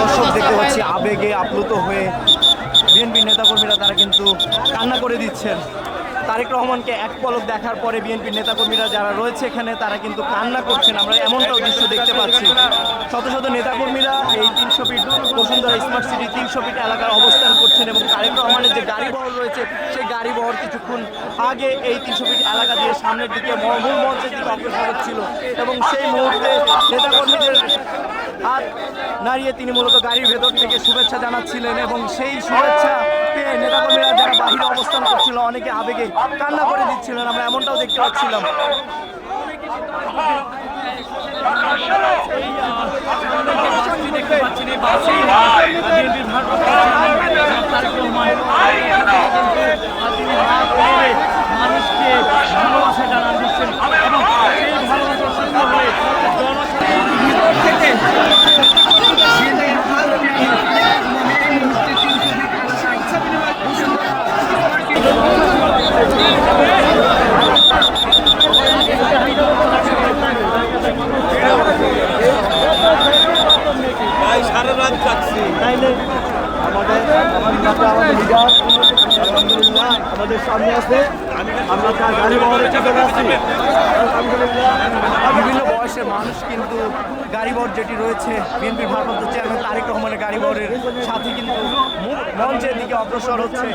দর্শক দেখতে পাচ্ছি আবেগে আপ্লুত হয়ে বিএনপি নেতাকর্মীরা তারা কিন্তু কান্না করে দিচ্ছেন। তারেক রহমানকে এক পলক দেখার পরে বিএনপির নেতাকর্মীরা যারা রয়েছে এখানে তারা কিন্তু কান্না করছেন। আমরা এমনটাও দৃশ্য দেখতে পাচ্ছি। শত শত নেতাকর্মীরা এই 300 feet Bashundhara smart city 300 feet এলাকায় অবস্থান করছেন এবং তারেক রহমানের যে গাড়িবহর রয়েছে সেই গাড়িবহর কিছুক্ষণ আগে এই 300 ফিট এলাকা দিয়ে সামনের দিকে মূল মঞ্চের দিকে অগ্রসর হচ্ছিল এবং সেই মুহূর্তে নেতাকর্মীদের হাত নাড়িয়ে তিনি মূলত গাড়ির ভেতর থেকে শুভেচ্ছা জানাচ্ছিলেন এবং সেই শুভেচ্ছা পেয়ে নেতাকর্মীরা যারা বাহিরে অবস্থান করছিল অনেকে আবেগে কান্না করে দিচ্ছিলেন। আমরা এমনটাও দেখতে পাচ্ছিলাম। মানুষকে ভালোবাসা জানান দিচ্ছেন এবং সেই ভালোবাসার সঙ্গে হয়ে সারা রাত কাটছি তাইলে আমাদের লিডার আলহামদুলিল্লাহ আমাদের সামনে আছে। আমরা তার গাড়ি বহরে চলে আসছি। বিভিন্ন বয়সের মানুষ কিন্তু গাড়িবহর যেটি রয়েছে বিএনপির ভারপ্রাপ্ত চেয়ারম্যান তারেক রহমানের গাড়িবহরের সাথে কিন্তু মঞ্চের দিকে অগ্রসর হচ্ছে।